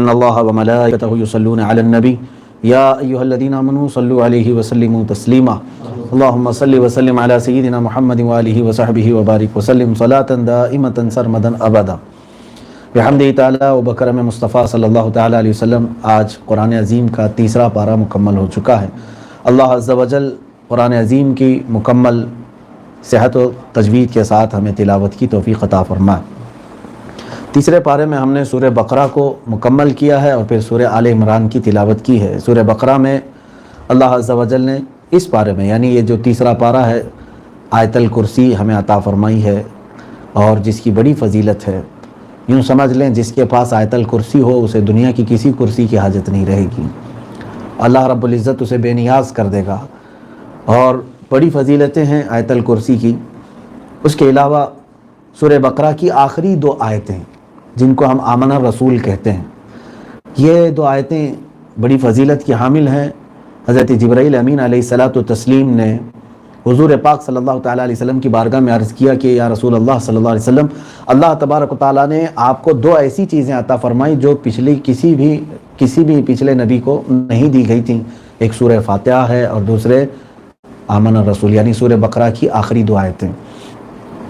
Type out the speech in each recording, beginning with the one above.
ان اللہ وملائکتہ یصلون علی النبی یا ایھا الذین آمنوا صلوا علیہ وسلموا تسلیما اللہم صل وسلم علی سیدنا محمد وآلہ وصحبہ وبارک وسلم صلاۃ دائمۃ سرمدا ابدا بحمدہ تعالی و بکرم مصطفیٰ صلی اللہ تعالی علیہ وسلم۔ آج قرآن عظیم کا تیسرا پارہ مکمل ہو چکا ہے۔ اللہ عز و جل قرآن عظیم کی مکمل صحت و تجوید کے ساتھ ہمیں تلاوت کی توفیق عطا فرمائے۔ تیسرے پارے میں ہم نے سورہ بقرہ کو مکمل کیا ہے اور پھر سورہ آل عمران کی تلاوت کی ہے۔ سورہ بقرہ میں اللہ عز و جل نے اس پارے میں، یعنی یہ جو تیسرا پارہ ہے، آیت الکرسی ہمیں عطا فرمائی ہے، اور جس کی بڑی فضیلت ہے۔ یوں سمجھ لیں جس کے پاس آیت الکرسی ہو اسے دنیا کی کسی کرسی کی حاجت نہیں رہے گی، اللہ رب العزت اسے بے نیاز کر دے گا، اور بڑی فضیلتیں ہیں آیت الکرسی کی۔ اس کے علاوہ سورہ بقرہ کی آخری دو آیتیں جن کو ہم آمن الرسول کہتے ہیں، یہ دو آیتیں بڑی فضیلت کی حامل ہیں۔ حضرت جبرائیل امین علیہ الصلاۃ والتسلیم نے حضور پاک صلی اللہ تعالیٰ علیہ وسلم کی بارگاہ میں عرض کیا کہ یا رسول اللہ صلی اللہ علیہ وسلم، اللہ تبارک و تعالیٰ نے آپ کو دو ایسی چیزیں عطا فرمائی جو کسی بھی پچھلے نبی کو نہیں دی گئی تھیں، ایک سورہ فاتحہ ہے اور دوسرے آمن الرسول، یعنی سورہ بقرہ کی آخری دو آیتیں۔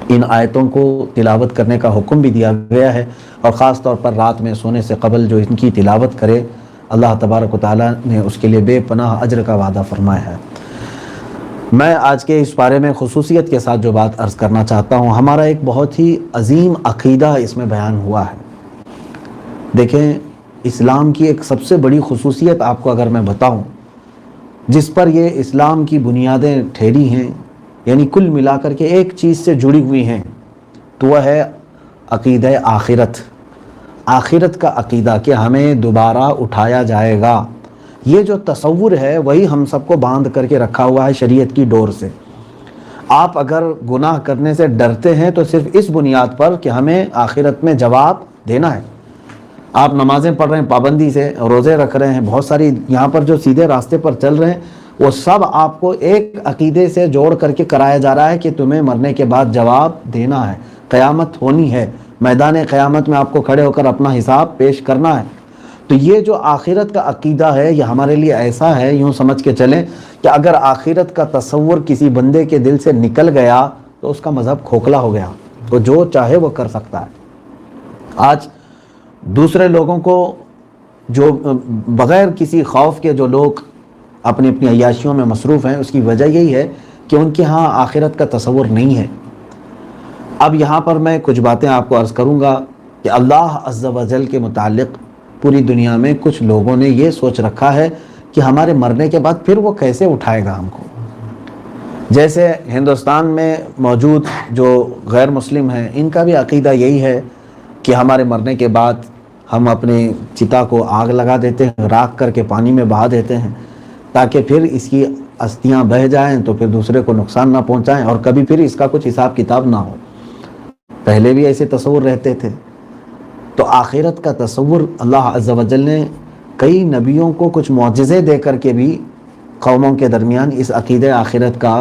ان آیتوں کو تلاوت کرنے کا حکم بھی دیا گیا ہے، اور خاص طور پر رات میں سونے سے قبل جو ان کی تلاوت کرے اللہ تبارک و تعالیٰ نے اس کے لیے بے پناہ اجر کا وعدہ فرمایا ہے۔ میں آج کے اس بارے میں خصوصیت کے ساتھ جو بات عرض کرنا چاہتا ہوں، ہمارا ایک بہت ہی عظیم عقیدہ اس میں بیان ہوا ہے۔ دیکھیں، اسلام کی ایک سب سے بڑی خصوصیت آپ کو اگر میں بتاؤں جس پر یہ اسلام کی بنیادیں ٹھہری ہیں، یعنی کل ملا کر کے ایک چیز سے جڑی ہوئی ہیں، تو وہ ہے عقیدہ آخرت کا عقیدہ کہ ہمیں دوبارہ اٹھایا جائے گا۔ یہ جو تصور ہے وہی ہم سب کو باندھ کر کے رکھا ہوا ہے شریعت کی ڈور سے۔ آپ اگر گناہ کرنے سے ڈرتے ہیں تو صرف اس بنیاد پر کہ ہمیں آخرت میں جواب دینا ہے۔ آپ نمازیں پڑھ رہے ہیں پابندی سے، روزے رکھ رہے ہیں، بہت ساری یہاں پر جو سیدھے راستے پر چل رہے ہیں، وہ سب آپ کو ایک عقیدے سے جوڑ کر کے کرایا جا رہا ہے کہ تمہیں مرنے کے بعد جواب دینا ہے، قیامت ہونی ہے، میدان قیامت میں آپ کو کھڑے ہو کر اپنا حساب پیش کرنا ہے۔ تو یہ جو آخرت کا عقیدہ ہے یہ ہمارے لیے ایسا ہے، یوں سمجھ کے چلیں کہ اگر آخرت کا تصور کسی بندے کے دل سے نکل گیا تو اس کا مذہب کھوکھلا ہو گیا، تو جو چاہے وہ کر سکتا ہے۔ آج دوسرے لوگوں کو جو بغیر کسی خوف کے جو لوگ اپنی اپنی عیاشیوں میں مصروف ہیں، اس کی وجہ یہی ہے کہ ان کے ہاں آخرت کا تصور نہیں ہے۔ اب یہاں پر میں کچھ باتیں آپ کو عرض کروں گا کہ اللہ عز و جل کے متعلق پوری دنیا میں کچھ لوگوں نے یہ سوچ رکھا ہے کہ ہمارے مرنے کے بعد پھر وہ کیسے اٹھائے گا ہم کو۔ جیسے ہندوستان میں موجود جو غیر مسلم ہیں، ان کا بھی عقیدہ یہی ہے کہ ہمارے مرنے کے بعد ہم اپنے چتا کو آگ لگا دیتے ہیں، راکھ کر کے پانی میں بہا دیتے ہیں تاکہ پھر اس کی استھیاں بہہ جائیں تو پھر دوسرے کو نقصان نہ پہنچائیں، اور کبھی پھر اس کا کچھ حساب کتاب نہ ہو۔ پہلے بھی ایسے تصور رہتے تھے۔ تو آخرت کا تصور اللہ عز و جل نے کئی نبیوں کو کچھ معجزے دے کر کے بھی قوموں کے درمیان اس عقیدہ آخرت کا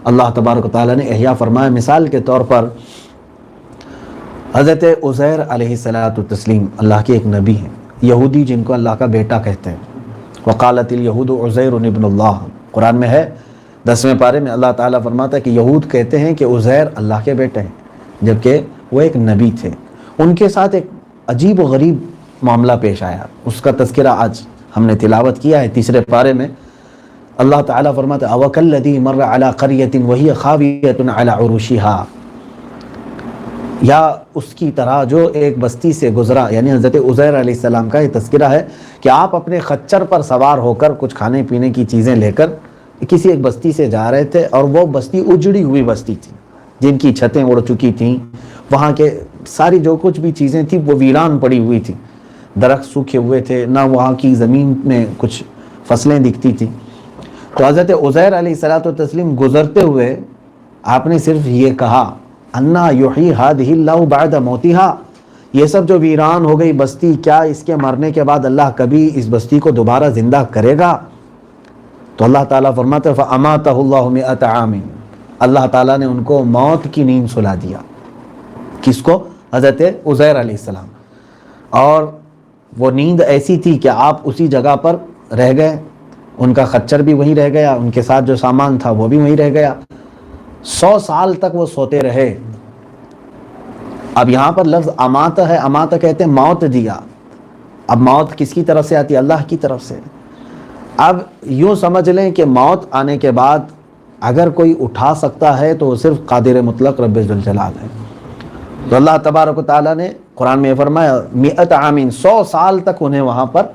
اللہ تبارک و تعالیٰ نے احیاء فرمایا۔ مثال کے طور پر حضرت عزیر علیہ الصلاۃ والتسلیم اللہ کے ایک نبی ہیں، یہودی جن کو اللہ کا بیٹا کہتے ہیں۔ وقالت الیہود عزیر ابن اللہ، قرآن میں ہے 10ویں پارے میں اللہ تعالیٰ فرماتا ہے کہ یہود کہتے ہیں کہ عزیر اللہ کے بیٹے ہیں، جبکہ وہ ایک نبی تھے۔ ان کے ساتھ ایک عجیب و غریب معاملہ پیش آیا، اس کا تذکرہ آج ہم نے تلاوت کیا ہے 3 پارے میں۔ اللہ تعالیٰ فرماتا ہے اوکلذی مر علی قریۃ وہی خاویۃ علی عروشہا، یا اس کی طرح جو ایک بستی سے گزرا، یعنی حضرت عزیر علیہ السلام کا یہ تذکرہ ہے کہ آپ اپنے خچر پر سوار ہو کر کچھ کھانے پینے کی چیزیں لے کر کسی ایک بستی سے جا رہے تھے، اور وہ بستی اجڑی ہوئی بستی تھی جن کی چھتیں اڑ چکی تھیں، وہاں کے ساری جو کچھ بھی چیزیں تھیں وہ ویران پڑی ہوئی تھیں، درخت سوکھے ہوئے تھے، نہ وہاں کی زمین میں کچھ فصلیں دکھتی تھیں۔ تو حضرت عزیر علیہ الصلوۃ والتسلیم گزرتے ہوئے آپ نے صرف یہ کہا انا یحیی ہذہ اللہ بعد موتہا، یہ سب جو ویران ہو گئی بستی، کیا اس کے مرنے کے بعد اللہ کبھی اس بستی کو دوبارہ زندہ کرے گا؟ تو اللہ تعالیٰ فرماتے ہیں فاماتہ اللہ 100 عام، اللہ تعالیٰ نے ان کو موت کی نیند سلا دیا۔ کس کو؟ حضرت عزیر علیہ السلام۔ اور وہ نیند ایسی تھی کہ آپ اسی جگہ پر رہ گئے، ان کا خچر بھی وہیں رہ گیا، ان کے ساتھ جو سامان تھا وہ بھی وہیں رہ گیا، 100 سال تک وہ سوتے رہے۔ اب یہاں پر لفظ امات ہے، امات کہتے ہیں موت دیا۔ اب موت کس کی طرف سے آتی ہے؟ اللہ کی طرف سے۔ اب یوں سمجھ لیں کہ موت آنے کے بعد اگر کوئی اٹھا سکتا ہے تو وہ صرف قادر مطلق رب ذوالجلال ہے۔ تو اللہ تبارک و تعالیٰ نے قرآن میں فرمایا 100 عام، 100 سال تک انہیں وہاں پر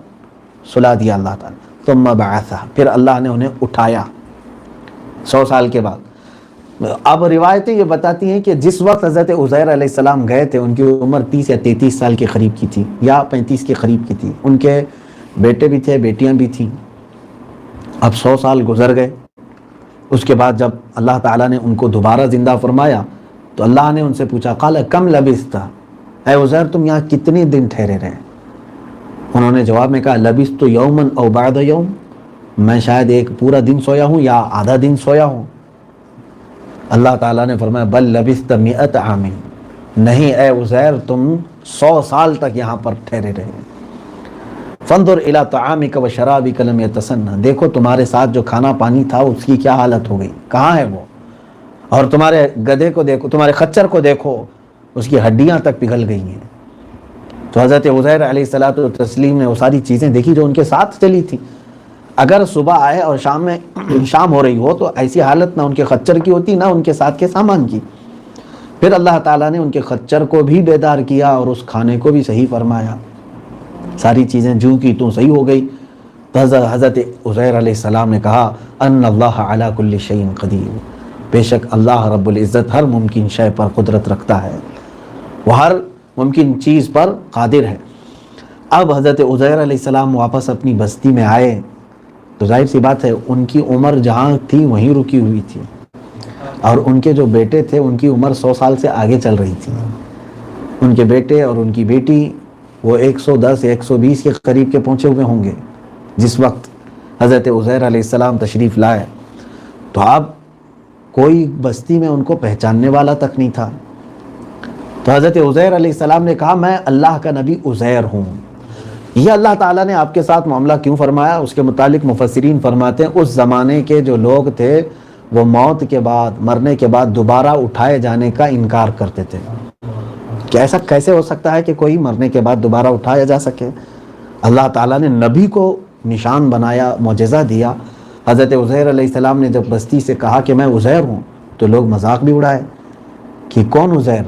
سلا دیا اللہ تعالیٰ۔ ثم بعثہ، پھر اللہ نے انہیں اٹھایا 100 سال کے بعد۔ اب روایتیں یہ بتاتی ہیں کہ جس وقت حضرت عزیر علیہ السلام گئے تھے ان کی عمر 30 یا 33 سال کے قریب کی تھی، یا 35 کے قریب کی تھی۔ ان کے بیٹے بھی تھے، بیٹیاں بھی تھیں۔ اب 100 سال گزر گئے۔ اس کے بعد جب اللہ تعالیٰ نے ان کو دوبارہ زندہ فرمایا تو اللہ نے ان سے پوچھا قال کم لبثت، اے عزیر تم یہاں کتنے دن ٹھہرے رہے؟ انہوں نے جواب میں کہا لبثت یوما او بعد یوم، میں شاید ایک پورا دن سویا ہوں یا آدھا دن سویا ہوں۔ اللہ تعالیٰ نے فرمایا بل لبثت 100 عام، نہیں اے عزیر تم 100 سال تک یہاں پر ٹھہرے رہے۔ فانظر الی طعامک و شرابک لم یتسنہ، دیکھو تمہارے ساتھ جو کھانا پانی تھا اس کی کیا حالت ہو گئی، کہاں ہے وہ؟ اور تمہارے گدھے کو دیکھو، تمہارے خچر کو دیکھو، اس کی ہڈیاں تک پگھل گئی ہیں۔ تو حضرت عزیر علیہ الصلوۃ والتسلیم نے وہ ساری چیزیں دیکھی جو ان کے ساتھ چلی تھی۔ اگر صبح آئے اور شام ہو رہی ہو تو ایسی حالت نہ ان کے خچر کی ہوتی نہ ان کے ساتھ کے سامان کی۔ پھر اللہ تعالیٰ نے ان کے خچر کو بھی بیدار کیا اور اس کھانے کو بھی صحیح فرمایا، ساری چیزیں جوں کی توں صحیح ہو گئی۔ تو حضرت عزیر علیہ السلام نے کہا ان اللہ علی کل شیء قدیر، بے شک اللہ رب العزت ہر ممکن شے پر قدرت رکھتا ہے، وہ ہر ممکن چیز پر قادر ہے۔ اب حضرت عزیر علیہ السلام واپس اپنی بستی میں آئے تو ظاہر سی بات ہے ان کی عمر جہاں تھی وہیں رکی ہوئی تھی، اور ان کے جو بیٹے تھے ان کی عمر 100 سال سے آگے چل رہی تھی۔ ان کے بیٹے اور ان کی بیٹی وہ 110 یا 120 کے قریب کے پہنچے ہوئے ہوں گے جس وقت حضرت عزیر علیہ السلام تشریف لائے۔ تو اب کوئی بستی میں ان کو پہچاننے والا تک نہیں تھا۔ تو حضرت عزیر علیہ السلام نے کہا میں اللہ کا نبی عزیر ہوں۔ یہ اللہ تعالیٰ نے آپ کے ساتھ معاملہ کیوں فرمایا اس کے متعلق مفسرین فرماتے ہیں اس زمانے کے جو لوگ تھے وہ موت کے بعد، مرنے کے بعد دوبارہ اٹھائے جانے کا انکار کرتے تھے کہ ایسا کیسے ہو سکتا ہے کہ کوئی مرنے کے بعد دوبارہ اٹھایا جا سکے۔ اللہ تعالیٰ نے نبی کو نشان بنایا، معجزہ دیا۔ حضرت عزیر علیہ السلام نے جب بستی سے کہا کہ میں عزیر ہوں تو لوگ مذاق بھی اڑائے کہ کون عزیر؟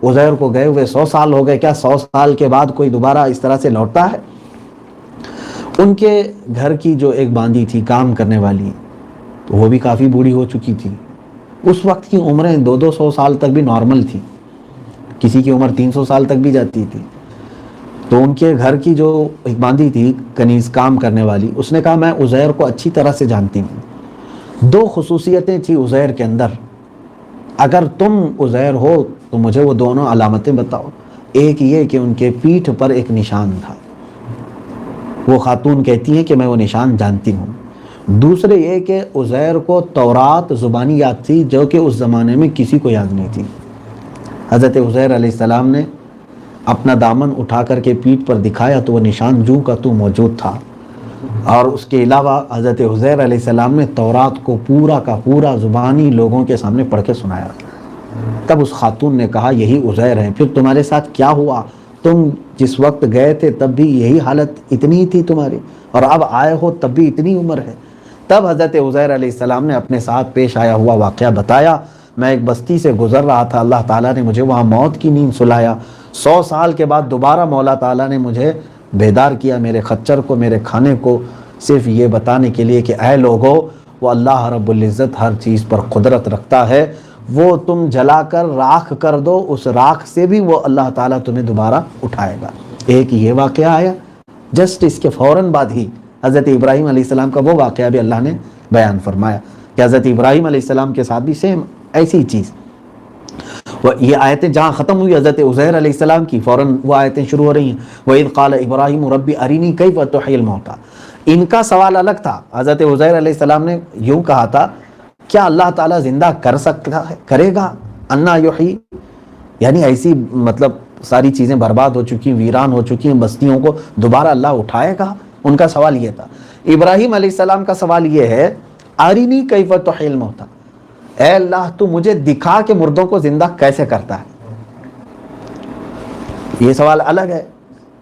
عزیر کو گئے ہوئے 100 سال ہو گئے، کیا 100 سال کے بعد کوئی دوبارہ اس طرح سے لوٹتا ہے؟ ان کے گھر کی جو ایک باندی تھی کام کرنے والی، تو وہ بھی کافی بوڑھی ہو چکی تھی۔ اس وقت کی عمریں 200 سال تک بھی نارمل تھی، کسی کی عمر 300 سال تک بھی جاتی تھی۔ تو ان کے گھر کی جو ایک باندی تھی کنیز کام کرنے والی، اس نے کہا میں عزیر کو اچھی طرح سے جانتی ہوں، 2 خصوصیتیں تھی عزیر کے اندر، اگر تم عزیر ہو تو مجھے وہ دونوں علامتیں بتاؤ۔ ایک یہ کہ ان کے پیٹھ پر ایک نشان تھا، وہ خاتون کہتی ہیں کہ میں وہ نشان جانتی ہوں۔ دوسرے یہ کہ عزیر کو تورات زبانی یاد تھی جو کہ اس زمانے میں کسی کو یاد نہیں تھی۔ حضرت عزیر علیہ السلام نے اپنا دامن اٹھا کر کے پیٹھ پر دکھایا تو وہ نشان جوں کا تو موجود تھا، اور اس کے علاوہ حضرت عزیر علیہ السلام نے تورات کو پورا کا پورا زبانی لوگوں کے سامنے پڑھ کے سنایا۔ تب اس خاتون نے کہا یہی عزیر ہے، پھر تمہارے ساتھ کیا ہوا؟ تم جس وقت گئے تھے تب بھی یہی حالت اتنی ہی تھی تمہاری، اور اب آئے ہو تب بھی اتنی عمر ہے؟ تب حضرت عزیر علیہ السلام نے اپنے ساتھ پیش آیا ہوا واقعہ بتایا۔ میں ایک بستی سے گزر رہا تھا، اللہ تعالیٰ نے مجھے وہاں موت کی نیند سلایا، 100 سال کے بعد دوبارہ مولا تعالیٰ نے مجھے بیدار کیا، میرے خچر کو، میرے کھانے کو، صرف یہ بتانے کے لیے کہ اے لوگو وہ اللہ رب العزت ہر چیز پر قدرت رکھتا ہے، وہ تم جلا کر راکھ کر دو، اس راکھ سے بھی وہ اللہ تعالیٰ تمہیں دوبارہ اٹھائے گا۔ ایک یہ واقعہ آیا، جسٹ اس کے فوراً بعد ہی حضرت ابراہیم علیہ السلام کا وہ واقعہ بھی اللہ نے بیان فرمایا کہ حضرت ابراہیم علیہ السلام کے ساتھ بھی سیم ایسی چیز۔ یہ آیتیں جہاں ختم ہوئی حضرت عزیر علیہ السلام کی، فوراً وہ آیتیں شروع ہو رہی ہیں وَإِذْ قَالَ إِبْرَاهِيمُ رَبِّ أَرِنِي كَيْفَ تُحْيِي الْمَوْتَى۔ ان کا سوال الگ تھا، حضرت عزیر علیہ السلام نے یوں کہا تھا کیا اللہ تعالیٰ زندہ کر سکتا ہے، کرے گا؟ انا یحیی، یعنی ایسی مطلب ساری چیزیں برباد ہو چکی ہیں، ویران ہو چکی ہیں بستیوں کو دوبارہ اللہ اٹھائے گا؟ ان کا سوال یہ تھا۔ ابراہیم علیہ السلام کا سوال یہ ہے ارینی کیف تحیی الموتیٰ، اے اللہ تو مجھے دکھا کہ مردوں کو زندہ کیسے کرتا ہے۔ یہ سوال الگ ہے۔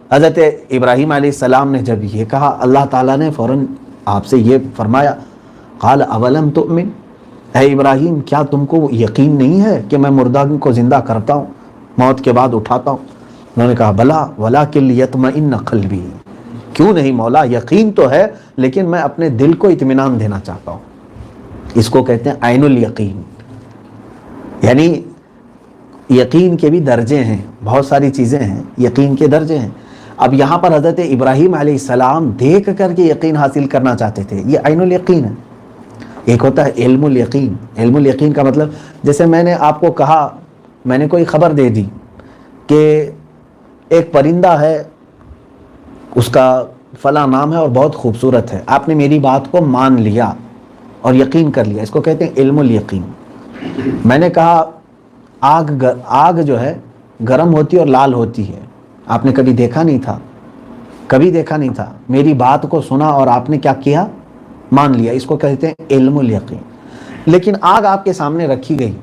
حضرت ابراہیم علیہ السلام نے جب یہ کہا، اللہ تعالیٰ نے فوراً آپ سے یہ فرمایا، قال اولم تؤمن، اے ابراہیم کیا تم کو یقین نہیں ہے کہ میں مردہ کو زندہ کرتا ہوں، موت کے بعد اٹھاتا ہوں؟ انہوں نے کہا بلا ولکن لیطمئن قلبی، کیوں نہیں مولا، یقین تو ہے لیکن میں اپنے دل کو اطمینان دینا چاہتا ہوں۔ اس کو کہتے ہیں عین الیقین، یعنی یقین کے بھی درجے ہیں، بہت ساری چیزیں ہیں یقین کے درجے ہیں۔ اب یہاں پر حضرت ابراہیم علیہ السلام دیکھ کر کے یقین حاصل کرنا چاہتے تھے، یہ عین الیقین ہے۔ ایک ہوتا ہے علم الیقین، علم الیقین کا مطلب جیسے میں نے آپ کو کہا، میں نے کوئی خبر دے دی کہ ایک پرندہ ہے، اس کا فلاں نام ہے اور بہت خوبصورت ہے، آپ نے میری بات کو مان لیا اور یقین کر لیا، اس کو کہتے ہیں علم الیقین۔ میں نے کہا آگ جو ہے گرم ہوتی اور لال ہوتی ہے، آپ نے کبھی دیکھا نہیں تھا، کبھی دیکھا نہیں تھا، میری بات کو سنا اور آپ نے کیا کیا، مان لیا، اس کو کہتے ہیں علم الیقین۔ لیکن آگ آپ کے سامنے رکھی گئی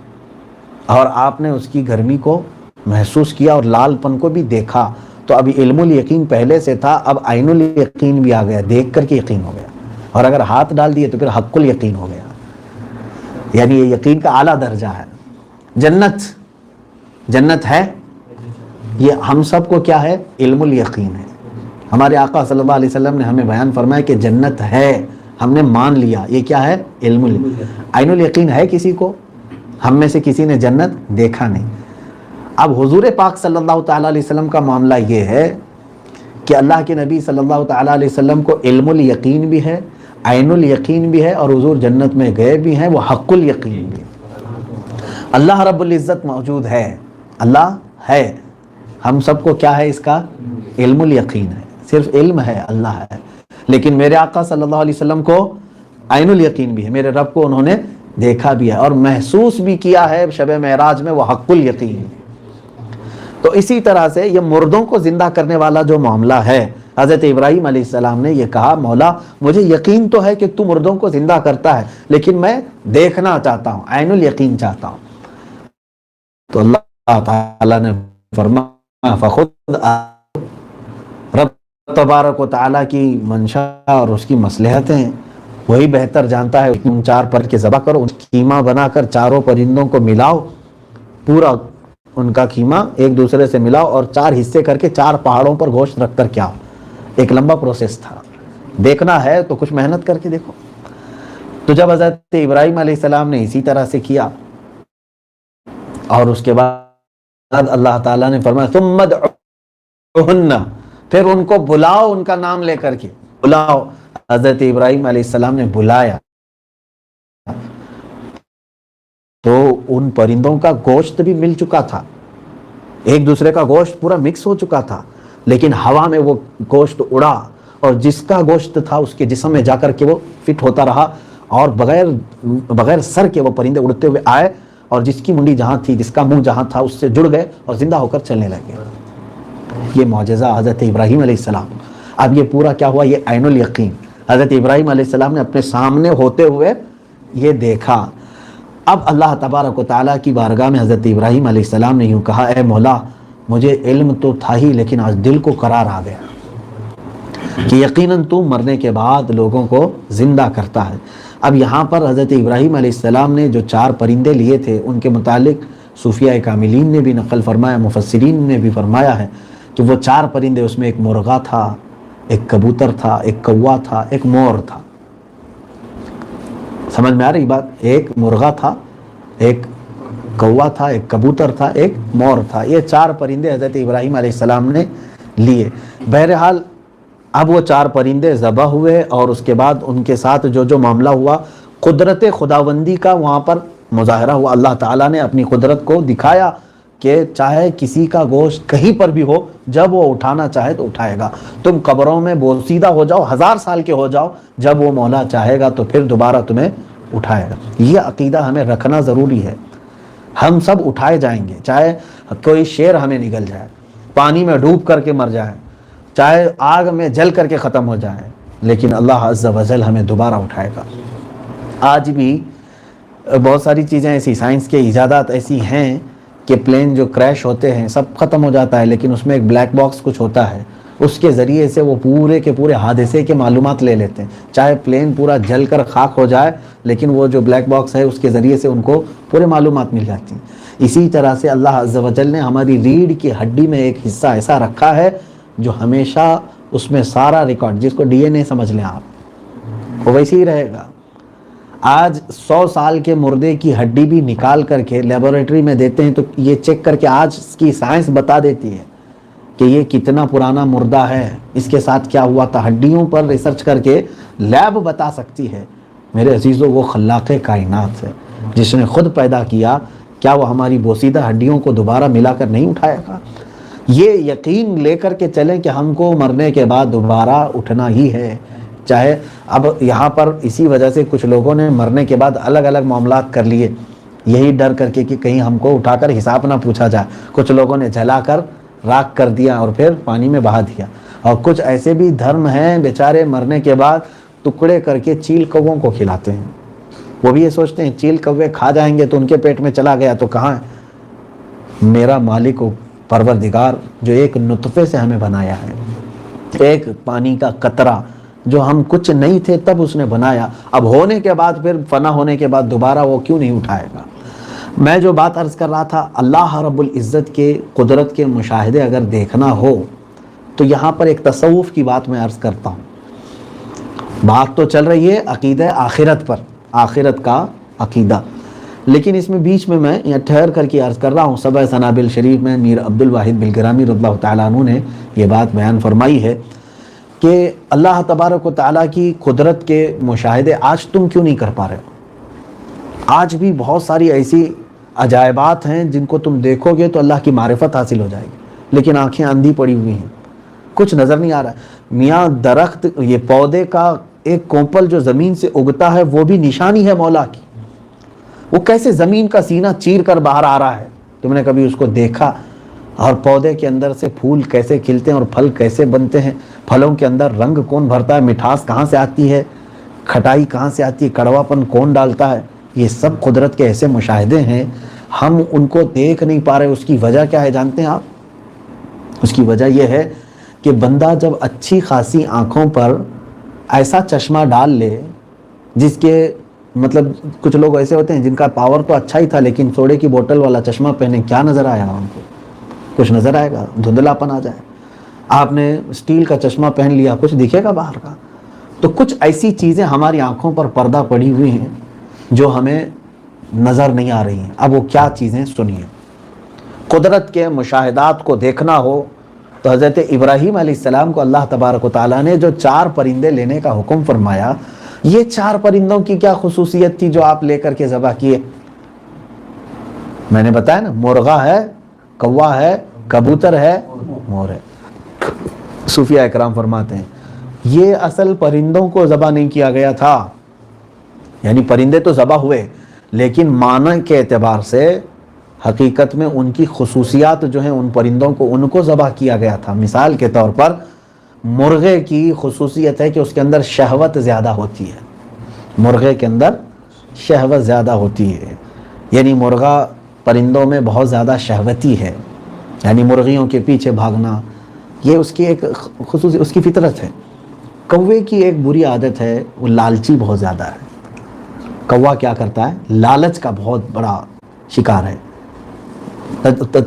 اور آپ نے اس کی گرمی کو محسوس کیا اور لال پن کو بھی دیکھا، تو ابھی علم الیقین پہلے سے تھا، اب عین الیقین بھی آ گیا، دیکھ کر کے یقین ہو گیا، اور اگر ہاتھ ڈال دیے تو پھر حق الیقین ہو گیا، یعنی یہ یقین کا اعلیٰ درجہ ہے۔ جنت ہے، یہ ہم سب کو کیا ہے، علم الیقین ہے۔ ہمارے آقا صلی اللہ علیہ وسلم نے ہمیں بیان فرمایا کہ جنت ہے، ہم نے مان لیا، یہ کیا ہے، علم الیقین۔ عین الیقین ہے کسی کو؟ ہم میں سے کسی نے جنت دیکھا نہیں۔ اب حضور پاک صلی اللہ تعالیٰ علیہ وسلم کا معاملہ یہ ہے کہ اللہ کے نبی صلی اللہ تعالیٰ علیہ وسلم کو علم الیقین بھی ہے، عین الیقین بھی ہے، اور حضور جنت میں گئے بھی ہیں، وہ حق الیقین بھی ہے۔ اللہ رب العزت موجود ہے، اللہ ہے، ہم سب کو کیا ہے، اس کا علم الیقین ہے، صرف علم ہے، اللہ ہے۔ لیکن میرے آقا صلی اللہ علیہ وسلم کو عین الیقین بھی ہے، میرے رب کو انہوں نے دیکھا بھی ہے اور محسوس بھی کیا ہے شب معراج میں، وہ حق الیقین۔ تو اسی طرح سے یہ مردوں کو زندہ کرنے والا جو معاملہ ہے، حضرت ابراہیم علیہ السلام نے یہ کہا، مولا مجھے یقین تو ہے کہ تو مردوں کو زندہ کرتا ہے، لیکن میں دیکھنا چاہتا ہوں، عین الیقین چاہتا ہوں۔ تو اللہ تعالیٰ نے فرمایا فخذ، رب تبارک و تعالیٰ کی منشا اور اس کی مصلحتیں وہی بہتر جانتا ہے۔ تم 4 پر کے ذبح کرو، قیمہ بنا کر چاروں پرندوں کو ملاؤ، پورا ان کا قیمہ ایک دوسرے سے ملاؤ اور 4 حصے کر کے 4 پہاڑوں پر گوشت رکھ کر کیا ہو۔ ایک لمبا پروسیس تھا، دیکھنا ہے تو کچھ محنت کر کے دیکھو۔ تو جب حضرت ابراہیم علیہ السلام نے اسی طرح سے کیا، اور اس کے بعد اللہ تعالیٰ نے فرمایا ثم ادعوہن، پھر ان کو بلاؤ، ان کا نام لے کر کے بلاؤ۔ حضرت ابراہیم علیہ السلام نے بلایا تو ان پرندوں کا گوشت بھی مل چکا تھا، ایک دوسرے کا گوشت پورا مکس ہو چکا تھا، لیکن ہوا میں وہ گوشت اڑا اور جس کا گوشت تھا اس کے جسم میں جا کر کے وہ فٹ ہوتا رہا، اور بغیر سر کے وہ پرندے اڑتے ہوئے آئے، اور جس کی منڈی جہاں تھی، جس کا منہ جہاں تھا، اس سے جڑ گئے اور زندہ ہو کر چلنے لگے۔ یہ معجزہ حضرت ابراہیم علیہ السلام۔ اب یہ پورا کیا ہوا، یہ عین الیقین، حضرت ابراہیم علیہ السلام نے اپنے سامنے ہوتے ہوئے یہ دیکھا۔ اب اللہ تبارک و تعالیٰ کی بارگاہ میں حضرت ابراہیم علیہ السلام نے یوں کہا، اے مولا مجھے علم تو تھا ہی، لیکن آج دل کو قرار آ گیا کہ یقیناً تو مرنے کے بعد لوگوں کو زندہ کرتا ہے۔ اب یہاں پر حضرت ابراہیم علیہ السلام نے جو 4 پرندے لیے تھے، ان کے متعلق صوفیاء کاملین نے بھی نقل فرمایا، مفسرین نے بھی فرمایا ہے کہ وہ 4 پرندے، اس میں ایک مرغا تھا، ایک کبوتر تھا، ایک کوا تھا، ایک مور تھا۔ سمجھ میں آ رہی بات؟ ایک مرغا تھا، ایک کوا تھا، ایک کبوتر تھا، ایک مور تھا۔ یہ 4 پرندے حضرت ابراہیم علیہ السلام نے لیے۔ بہرحال اب وہ 4 پرندے ذبح ہوئے، اور اس کے بعد ان کے ساتھ جو معاملہ ہوا، قدرت خداوندی کا وہاں پر مظاہرہ ہوا۔ اللہ تعالیٰ نے اپنی قدرت کو دکھایا کہ چاہے کسی کا گوشت کہیں پر بھی ہو، جب وہ اٹھانا چاہے تو اٹھائے گا۔ تم قبروں میں بوسیدہ ہو جاؤ، 1000 سال کے ہو جاؤ، جب وہ مولا چاہے گا تو پھر دوبارہ تمہیں اٹھائے گا۔ یہ عقیدہ ہمیں رکھنا ضروری ہے۔ ہم سب اٹھائے جائیں گے، چاہے کوئی شیر ہمیں نگل جائے، پانی میں ڈوب کر کے مر جائیں، چاہے آگ میں جل کر کے ختم ہو جائیں، لیکن اللہ عز و جل ہمیں دوبارہ اٹھائے گا۔ آج بھی بہت ساری چیزیں ایسی، سائنس کے ایجادات ایسی ہیں کہ پلین جو کریش ہوتے ہیں سب ختم ہو جاتا ہے، لیکن اس میں ایک بلیک باکس کچھ ہوتا ہے، اس کے ذریعے سے وہ پورے کے پورے حادثے کے معلومات لے لیتے ہیں، چاہے پلین پورا جل کر خاک ہو جائے، لیکن وہ جو بلیک باکس ہے اس کے ذریعے سے ان کو پورے معلومات مل جاتی ہیں۔ اسی طرح سے اللہ عز و جل نے ہماری ریڑھ کی ہڈی میں ایک حصہ ایسا رکھا ہے جو ہمیشہ اس میں سارا ریکارڈ، جس کو ڈی این اے سمجھ لیں آپ، وہ ویسے ہی رہے گا۔ آج 100 سال کے مردے کی ہڈی بھی نکال کر کے لیبارٹری میں دیتے ہیں تو یہ چیک کر کے آج کی سائنس بتا دیتی ہے کہ یہ کتنا پرانا مردہ ہے، اس کے ساتھ کیا ہوا تھا، ہڈیوں پر ریسرچ کر کے لیب بتا سکتی ہے۔ میرے عزیزو، وہ خلاق کائنات ہے جس نے خود پیدا کیا، کیا وہ ہماری بوسیدہ ہڈیوں کو دوبارہ ملا کر نہیں اٹھائے گا؟ یہ یقین لے کر کے چلیں کہ ہم کو مرنے کے بعد دوبارہ اٹھنا ہی ہے۔ چاہے اب یہاں پر اسی وجہ سے کچھ لوگوں نے مرنے کے بعد الگ الگ معاملات کر لیے، یہی ڈر کر کے کہ کہیں ہم کو اٹھا کر حساب نہ پوچھا جائے۔ کچھ لوگوں نے جلا کر راکھ کر دیا اور پھر پانی میں بہا دیا، اور کچھ ایسے بھی دھرم ہیں بیچارے مرنے کے بعد ٹکڑے کر کے چیل کووں کو کھلاتے ہیں۔ وہ بھی یہ سوچتے ہیں چیل کوے کھا جائیں گے تو ان کے پیٹ میں چلا گیا تو کہاں ہے؟ میرا مالک و پروردگار جو ایک نطفے سے ہمیں بنایا ہے، ایک پانی کا قطرہ جو ہم کچھ نہیں تھے تب اس نے بنایا، اب ہونے کے بعد پھر فنا ہونے کے بعد دوبارہ وہ کیوں نہیں اٹھائے گا؟ میں جو بات عرض کر رہا تھا، اللہ رب العزت کے قدرت کے مشاہدے اگر دیکھنا ہو تو یہاں پر ایک تصوف کی بات میں عرض کرتا ہوں۔ بات تو چل رہی ہے عقیدہ آخرت پر، آخرت کا عقیدہ، لیکن اس میں بیچ میں یہ ٹھہر کر کے عرض کر رہا ہوں، سبع سنابل شریف میں میر عبد الواحد بلگرامی رضی اللہ تعالیٰ عنہ نے یہ بات بیان فرمائی ہے کہ اللہ تبارک و تعالیٰ کی قدرت کے مشاہدے آج تم کیوں نہیں کر پا رہے ہو؟ آج بھی بہت ساری ایسی عجائبات ہیں جن کو تم دیکھو گے تو اللہ کی معرفت حاصل ہو جائے گی، لیکن آنکھیں اندھی پڑی ہوئی ہیں، کچھ نظر نہیں آ رہا ہے۔ میاں درخت، یہ پودے کا ایک کونپل جو زمین سے اگتا ہے وہ بھی نشانی ہے مولا کی، وہ کیسے زمین کا سینہ چیر کر باہر آ رہا ہے، تم نے کبھی اس کو دیکھا؟ اور پودے کے اندر سے پھول کیسے کھلتے ہیں اور پھل کیسے بنتے ہیں، پھلوں کے اندر رنگ کون بھرتا ہے، مٹھاس کہاں سے آتی ہے، کھٹائی کہاں سے آتی ہے، کڑوا پن کون ڈالتا ہے، یہ سب قدرت کے ایسے مشاہدے ہیں، ہم ان کو دیکھ نہیں پا رہے۔ اس کی وجہ کیا ہے جانتے ہیں آپ؟ اس کی وجہ یہ ہے کہ بندہ جب اچھی خاصی آنکھوں پر ایسا چشمہ ڈال لے جس کے مطلب کچھ لوگ ایسے ہوتے ہیں جن کا پاور تو اچھا ہی تھا لیکن سوڈے کی بوتل والا چشمہ پہنے، کیا نظر آیا ان کو؟ کچھ نظر آئے گا؟ دھندلا پن آ جائے۔ آپ نے اسٹیل کا چشمہ پہن لیا، کچھ دکھے گا باہر کا؟ تو کچھ ایسی چیزیں ہماری آنکھوں پر پردہ پڑی ہوئی ہیں جو ہمیں نظر نہیں آ رہی ہیں۔ اب وہ کیا چیزیں سنیے۔ قدرت کے مشاہدات کو دیکھنا ہو تو حضرت ابراہیم علیہ السلام کو اللہ تبارک و تعالیٰ نے جو 4 پرندے لینے کا حکم فرمایا، یہ 4 پرندوں کی کیا خصوصیت تھی جو آپ لے کر کے ذبح کیے؟ میں نے بتایا نا، مرغا ہے، کوا ہے، کبوتر ہے، مور ہے۔ صوفیہ اکرام فرماتے ہیں یہ اصل پرندوں کو ذبح نہیں کیا گیا تھا، یعنی پرندے تو ذبح ہوئے لیکن معنی کے اعتبار سے حقیقت میں ان کی خصوصیات جو ہیں ان پرندوں کو ان کو ذبح کیا گیا تھا۔ مثال کے طور پر مرغے کی خصوصیت ہے کہ اس کے اندر شہوت زیادہ ہوتی ہے، مرغے کے اندر شہوت زیادہ ہوتی ہے، یعنی مرغا پرندوں میں بہت زیادہ شہوتی ہے، یعنی مرغیوں کے پیچھے بھاگنا، یہ اس کی ایک خصوصی، اس کی فطرت ہے۔ کوے کی ایک بری عادت ہے، وہ لالچی بہت زیادہ ہے۔ کوا کیا کرتا ہے؟ لالچ کا بہت بڑا شکار ہے۔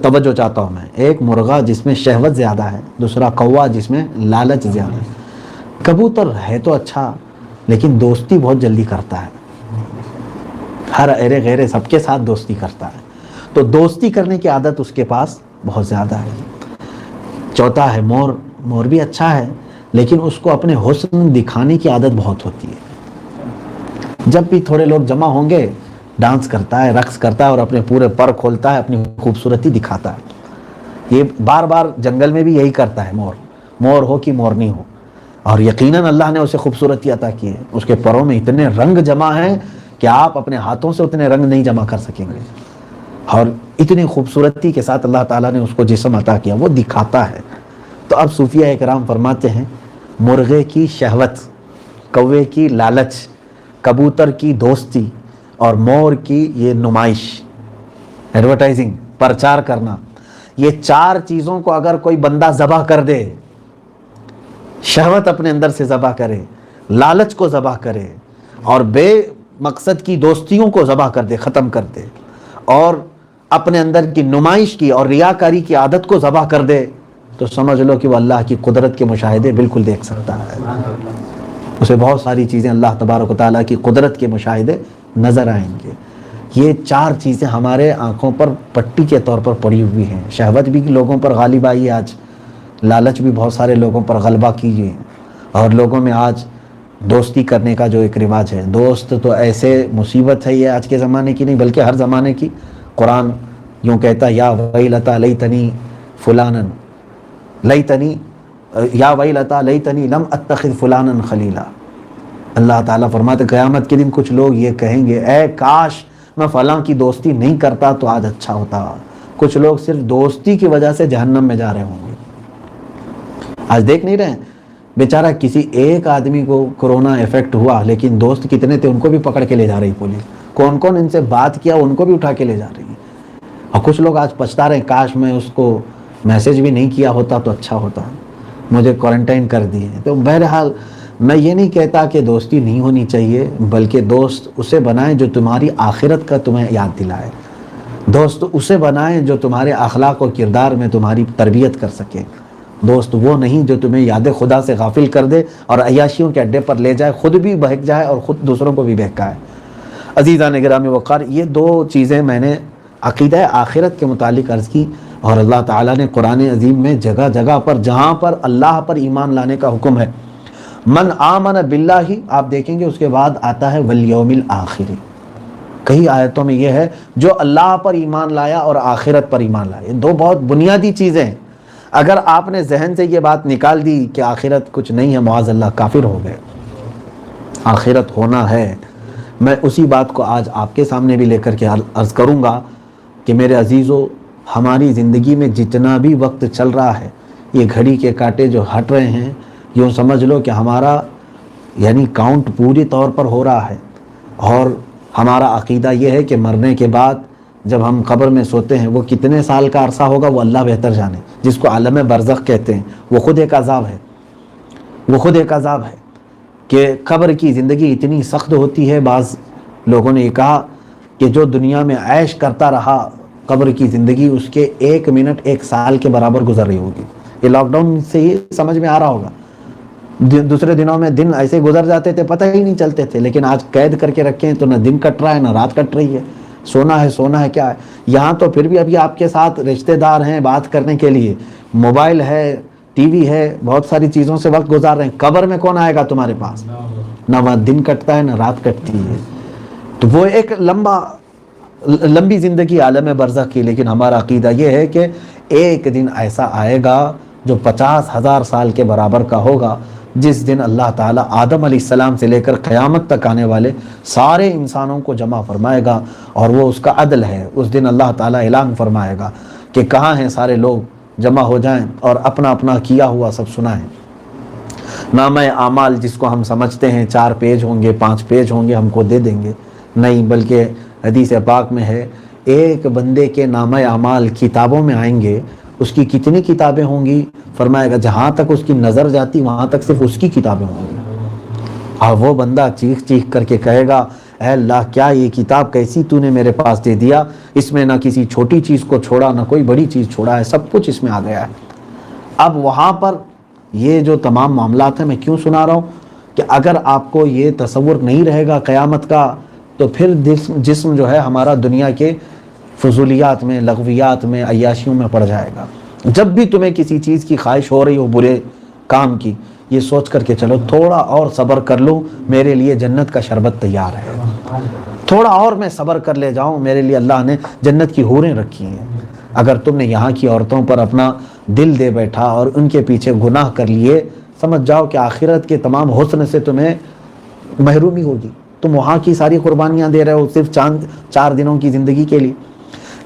توجہ چاہتا ہوں میں، ایک مرغا جس میں شہوت زیادہ ہے، دوسرا کوا جس میں لالچ زیادہ ہے۔ کبوتر ہے تو اچھا لیکن دوستی بہت جلدی کرتا ہے، ہر ایرے غیرے سب کے ساتھ دوستی کرتا ہے، تو دوستی کرنے کی عادت اس کے پاس بہت زیادہ ہے۔ چوتھا ہے مور، مور بھی اچھا ہے لیکن اس کو اپنے حسن دکھانے کی عادت بہت ہوتی ہے، جب بھی تھوڑے لوگ جمع ہوں گے ڈانس کرتا ہے، رقص کرتا ہے اور اپنے پورے پر کھولتا ہے، اپنی خوبصورتی دکھاتا ہے۔ یہ بار بار جنگل میں بھی یہی کرتا ہے مور، مور ہو کہ مورنی ہو، اور یقیناً اللہ نے اسے خوبصورتی عطا کی ہے، اس کے پروں میں اتنے رنگ جمع ہیں کہ آپ اپنے ہاتھوں سے اتنے رنگ نہیں جمع کر سکیں گے، اور اتنی خوبصورتی کے ساتھ اللہ تعالیٰ نے اس کو جسم عطا کیا، وہ دکھاتا ہے۔ تو اب صوفیہ اکرام فرماتے ہیں مرغے کی شہوت، کوے کی لالچ، کبوتر کی دوستی اور مور کی یہ نمائش، ایڈورٹائزنگ، پرچار کرنا، یہ 4 چیزوں کو اگر کوئی بندہ ذبح کر دے، شہوت اپنے اندر سے ذبح کرے، لالچ کو ذبح کرے اور بے مقصد کی دوستیوں کو ذبح کر دے، ختم کر دے، اور اپنے اندر کی نمائش کی اور ریاکاری کی عادت کو ذبح کر دے، تو سمجھ لو کہ وہ اللہ کی قدرت کے مشاہدے بالکل دیکھ سکتا ہے، اسے بہت ساری چیزیں اللہ تبارک و تعالیٰ کی قدرت کے مشاہدے نظر آئیں گے۔ یہ 4 چیزیں ہمارے آنکھوں پر پٹی کے طور پر پڑی ہوئی ہیں۔ شہوت بھی لوگوں پر غالب آئی ہے آج، لالچ بھی بہت سارے لوگوں پر غلبہ کیجیے، اور لوگوں میں آج دوستی کرنے کا جو ایک رواج ہے، دوست تو ایسے مصیبت ہے، یہ آج کے زمانے کی نہیں بلکہ ہر زمانے کی۔ قرآن یوں کہتا ہے یا ویلتا لیتنی فلانا، لیتنی یا ویلتا لیتنی لم اتخذ فلانا خلیلا۔ اللہ تعالیٰ فرماتے قیامت کے دن کچھ لوگ یہ کہیں گے اے کاش میں فلاں کی دوستی نہیں کرتا تو آج اچھا ہوتا۔ کچھ لوگ صرف دوستی کی وجہ سے جہنم میں جا رہے ہوں گے۔ آج دیکھ نہیں رہے بیچارہ کسی ایک آدمی کو کرونا افیکٹ ہوا، لیکن دوست کتنے تھے ان کو بھی پکڑ کے لے جا رہی پولیس، کون کون ان سے بات کیا ان کو بھی اٹھا کے لے جا رہی ہے۔ اور کچھ لوگ آج پچھتا رہے ہیں کاش میں اس کو میسج بھی نہیں کیا ہوتا تو اچھا ہوتا، مجھے کوارنٹائن کر دیے۔ تو بہرحال میں یہ نہیں کہتا کہ دوستی نہیں ہونی چاہیے، بلکہ دوست اسے بنائیں جو تمہاری آخرت کا تمہیں یاد دلائے، دوست اسے بنائیں جو تمہارے اخلاق و کردار میں تمہاری تربیت کر سکے، دوست وہ نہیں جو تمہیں یاد خدا سے غافل کر دے اور عیاشیوں کے اڈے پر لے جائے، خود بھی بہک جائے اور خود دوسروں کو بھی بہکائے۔ عزیزان گرامی وقار، یہ 2 چیزیں میں نے عقیدہ آخرت کے متعلق عرض کی، اور اللہ تعالیٰ نے قرآن عظیم میں جگہ جگہ پر جہاں پر اللہ پر ایمان لانے کا حکم ہے، من آمن باللہ، آپ دیکھیں گے اس کے بعد آتا ہے والیوم الآخر۔ کئی آیتوں میں یہ ہے جو اللہ پر ایمان لایا اور آخرت پر ایمان لایا، یہ 2 بہت بنیادی چیزیں ہیں۔ اگر آپ نے ذہن سے یہ بات نکال دی کہ آخرت کچھ نہیں ہے، معاذ اللہ کافر ہو گئے۔ آخرت ہونا ہے۔ میں اسی بات کو آج آپ کے سامنے بھی لے کر کے عرض کروں گا کہ میرے عزیزو، ہماری زندگی میں جتنا بھی وقت چل رہا ہے، یہ گھڑی کے کانٹے جو ہٹ رہے ہیں، یوں سمجھ لو کہ ہمارا یعنی کاؤنٹ پوری طور پر ہو رہا ہے، اور ہمارا عقیدہ یہ ہے کہ مرنے کے بعد جب ہم قبر میں سوتے ہیں وہ کتنے سال کا عرصہ ہوگا وہ اللہ بہتر جانے، جس کو عالم برزخ کہتے ہیں، وہ خود ایک عذاب ہے، وہ خود ایک عذاب ہے کہ قبر کی زندگی اتنی سخت ہوتی ہے۔ بعض لوگوں نے یہ کہا کہ جو دنیا میں عیش کرتا رہا، قبر کی زندگی اس کے 1 منٹ 1 سال کے برابر گزر رہی ہوگی۔ یہ لاک ڈاؤن سے ہی سمجھ میں آ رہا ہوگا، دوسرے دنوں میں دن ایسے گزر جاتے تھے پتہ ہی نہیں چلتے تھے، لیکن آج قید کر کے رکھے ہیں تو نہ دن کٹ رہا ہے نہ رات کٹ رہی ہے، سونا ہے کیا ہے۔ یہاں تو پھر بھی ابھی آپ کے ساتھ رشتہ دار ہیں بات کرنے کے لیے، موبائل ہے، ٹی وی ہے، بہت ساری چیزوں سے وقت گزار رہے ہیں۔ قبر میں کون آئے گا تمہارے پاس؟ نہ وہاں دن کٹتا ہے نہ رات کٹتی ہے۔ تو وہ ایک لمبی زندگی عالم برزخ کی، لیکن ہمارا عقیدہ یہ ہے کہ ایک دن ایسا آئے گا جو 50,000 سال کے برابر کا ہوگا، جس دن اللہ تعالیٰ آدم علیہ السلام سے لے کر قیامت تک آنے والے سارے انسانوں کو جمع فرمائے گا، اور وہ اس کا عدل ہے۔ اس دن اللہ تعالیٰ اعلان فرمائے گا کہ کہاں ہیں سارے لوگ، جمع ہو جائیں اور اپنا اپنا کیا ہوا سب سنائیں۔ نامہ اعمال جس کو ہم سمجھتے ہیں 4 پیج ہوں گے 5 پیج ہوں گے ہم کو دے دیں گے، نہیں، بلکہ حدیث پاک میں ہے ایک بندے کے نامہ اعمال کتابوں میں آئیں گے، اس کی کتنی کتابیں ہوں گی؟ فرمائے گا جہاں تک اس کی نظر جاتی وہاں تک صرف اس کی کتابیں ہوں گی، اور وہ بندہ چیخ چیخ کر کے کہے گا اے اللہ کیا یہ کتاب کیسی تو نے میرے پاس دے دیا، اس میں نہ کسی چھوٹی چیز کو چھوڑا نہ کوئی بڑی چیز چھوڑا ہے، سب کچھ اس میں آ گیا ہے۔ اب وہاں پر یہ جو تمام معاملات ہیں میں کیوں سنا رہا ہوں کہ اگر آپ کو یہ تصور نہیں رہے گا قیامت کا تو پھر جسم جو ہے ہمارا دنیا کے فضولیات میں، لغویات میں، عیاشیوں میں پڑ جائے گا۔ جب بھی تمہیں کسی چیز کی خواہش ہو رہی ہو برے کام کی، یہ سوچ کر کے چلو تھوڑا اور صبر کر لو، میرے لیے جنت کا شربت تیار ہے، تھوڑا اور میں صبر کر لے جاؤں، میرے لیے اللہ نے جنت کی حوریں رکھی ہیں۔ اگر تم نے یہاں کی عورتوں پر اپنا دل دے بیٹھا اور ان کے پیچھے گناہ کر لیے، سمجھ جاؤ کہ آخرت کے تمام حسن سے تمہیں محرومی ہوگی۔ تم وہاں کی ساری قربانیاں دے رہے ہو صرف 4 دنوں کی زندگی کے لیے۔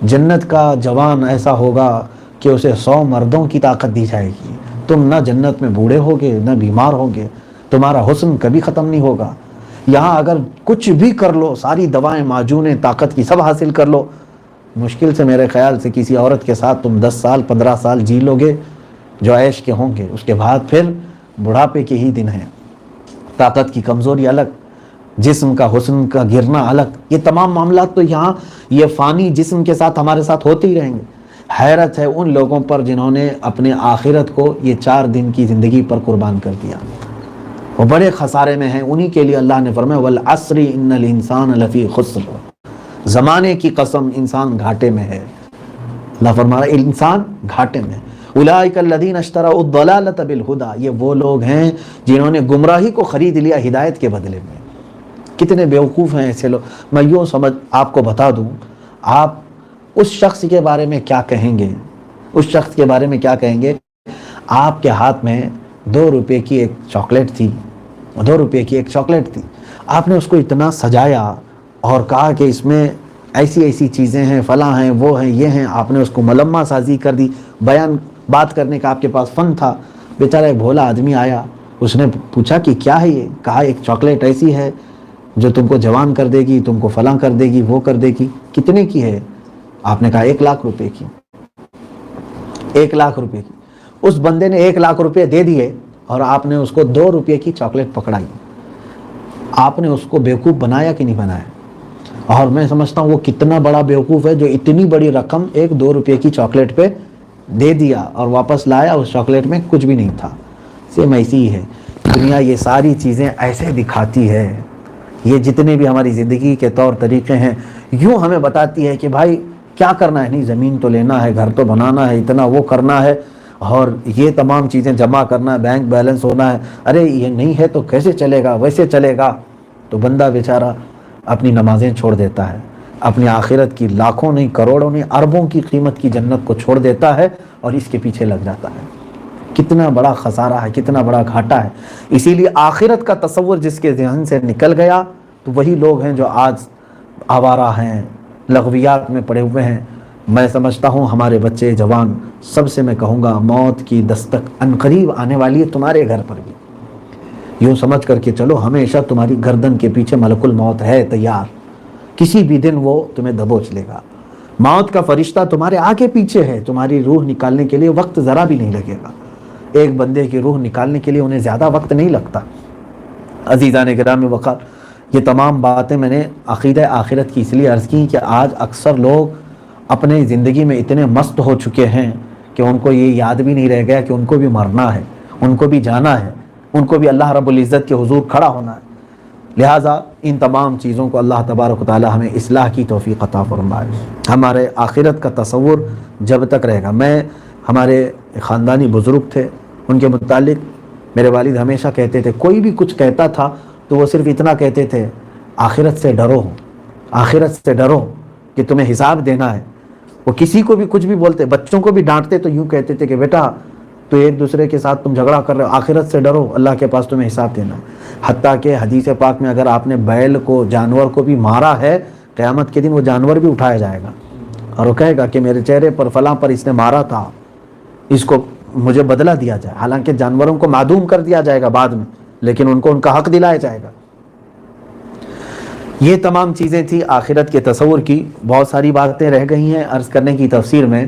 جنت کا جوان ایسا ہوگا کہ اسے 100 مردوں کی طاقت دی جائے گی. تم نہ جنت میں بوڑھے ہوگے نہ بیمار ہوگے, تمہارا حسن کبھی ختم نہیں ہوگا. یہاں اگر کچھ بھی کر لو, ساری دوائیں معجونیں طاقت کی سب حاصل کر لو, مشکل سے میرے خیال سے کسی عورت کے ساتھ تم 10 سال 15 سال جی لو گے جو عیش کے ہوں گے. اس کے بعد پھر بڑھاپے کے ہی دن ہیں. طاقت کی کمزوری الگ, جسم کا حسن کا گرنا الگ. یہ تمام معاملات تو یہاں یہ فانی جسم کے ساتھ ہمارے ساتھ ہوتے ہی رہیں گے. حیرت ہے ان لوگوں پر جنہوں نے اپنے آخرت کو یہ 4 دن کی زندگی پر قربان کر دیا. وہ بڑے خسارے میں ہیں. انہی کے لیے اللہ نے فرمایا والعصر ان الانسان لفی خسر, زمانے کی قسم انسان گھاٹے میں ہے. اللہ فرمایا انسان گھاٹے میں. اولئک الذین اشتروا الضلالۃ بالہدی, یہ وہ لوگ ہیں جنہوں نے گمراہی کو خرید لیا ہدایت کے بدلے میں. کتنے بیوقوف ہیں ایسے لوگ. میں یوں سمجھ آپ کو بتا دوں, آپ اس شخص کے بارے میں کیا کہیں گے, اس شخص کے بارے میں کیا کہیں گے. آپ کے ہاتھ میں 2 روپے کی ایک چاکلیٹ تھی, 2 روپے کی ایک چاکلیٹ تھی. آپ نے اس کو اتنا سجایا اور کہا کہ اس میں ایسی ایسی چیزیں ہیں, فلاں ہیں, وہ ہیں, یہ ہیں. آپ نے اس کو ملمہ سازی کر دی, بیان بات کرنے کا آپ کے پاس فن تھا. بیچارہ ایک بھولا آدمی آیا, اس نے پوچھا کہ کیا ہے یہ, کہا ایک چاکلیٹ ایسی ہے جو تم کو جوان کر دے گی, تم کو فلاں کر دے گی, وہ کر دے گی. کتنے کی ہے؟ آپ نے کہا 1 لاکھ روپے کی. 1 لاکھ روپے کی. اس بندے نے 1 لاکھ روپے دے دیے اور آپ نے اس کو 2 روپے کی چاکلیٹ پکڑائی. آپ نے اس کو بیوقوف بنایا کہ نہیں بنایا؟ اور میں سمجھتا ہوں وہ کتنا بڑا بیوقوف ہے جو اتنی بڑی رقم 1-2 روپے کی چاکلیٹ پہ دے دیا اور واپس لایا, اس چاکلیٹ میں کچھ بھی نہیں تھا. سیم ایسی ہی ہے دنیا. یہ ساری چیزیں ایسے دکھاتی ہے, یہ جتنے بھی ہماری زندگی کے طور طریقے ہیں یوں ہمیں بتاتی ہے کہ بھائی کیا کرنا ہے. نہیں, زمین تو لینا ہے, گھر تو بنانا ہے, اتنا وہ کرنا ہے, اور یہ تمام چیزیں جمع کرنا ہے, بینک بیلنس ہونا ہے. ارے یہ نہیں ہے تو کیسے چلے گا, ویسے چلے گا. تو بندہ بیچارہ اپنی نمازیں چھوڑ دیتا ہے, اپنی آخرت کی لاکھوں نہیں کروڑوں نہیں اربوں کی قیمت کی جنت کو چھوڑ دیتا ہے اور اس کے پیچھے لگ جاتا ہے. کتنا بڑا خسارہ ہے, کتنا بڑا گھاٹا ہے. اسی لیے آخرت کا تصور جس کے ذہن سے نکل گیا تو وہی لوگ ہیں جو آج آوارہ ہیں, لغویات میں پڑے ہوئے ہیں. میں سمجھتا ہوں ہمارے بچے جوان سب سے میں کہوں گا موت کی دستک عنقریب آنے والی ہے تمہارے گھر پر بھی. یوں سمجھ کر کے چلو ہمیشہ تمہاری گردن کے پیچھے ملک الموت ہے تیار, کسی بھی دن وہ تمہیں دبوچ لے گا. موت کا فرشتہ تمہارے آگے پیچھے ہے, تمہاری روح نکالنے کے لیے وقت ذرا بھی نہیں لگے گا. ایک بندے کی روح نکالنے کے لیے انہیں زیادہ وقت نہیں لگتا. عزیزان گرامی وقار, یہ تمام باتیں میں نے عقیدہ آخرت کی اس لیے عرض کی کہ آج اکثر لوگ اپنے زندگی میں اتنے مست ہو چکے ہیں کہ ان کو یہ یاد بھی نہیں رہ گیا کہ ان کو بھی مرنا ہے, ان کو بھی جانا ہے, ان کو بھی اللہ رب العزت کے حضور کھڑا ہونا ہے. لہٰذا ان تمام چیزوں کو اللہ تبارک و تعالی ہمیں اصلاح کی توفیق عطا فرمائے. ہمارے آخرت کا تصور جب تک رہے گا. میں ہمارے خاندانی بزرگ تھے, ان کے متعلق میرے والد ہمیشہ کہتے تھے, کوئی بھی کچھ کہتا تھا تو وہ صرف اتنا کہتے تھے آخرت سے ڈرو, آخرت سے ڈرو کہ تمہیں حساب دینا ہے. وہ کسی کو بھی کچھ بھی بولتے, بچوں کو بھی ڈانٹتے تو یوں کہتے تھے کہ بیٹا تو ایک دوسرے کے ساتھ تم جھگڑا کر رہے ہو, آخرت سے ڈرو, اللہ کے پاس تمہیں حساب دینا ہے. حتیٰ کہ حدیث پاک میں اگر آپ نے بیل کو, جانور کو بھی مارا ہے, قیامت کے دن وہ جانور بھی اٹھایا جائے گا اور وہ کہے گا کہ میرے چہرے پر فلاں پر اس نے مارا تھا, اس کو مجھے بدلہ دیا جائے. حالانکہ جانوروں کو معدوم کر دیا جائے گا بعد میں, لیکن ان کو ان کا حق دلایا جائے گا. یہ تمام چیزیں تھی آخرت کے تصور کی. بہت ساری باتیں رہ گئی ہیں عرض کرنے کی تفسیر میں.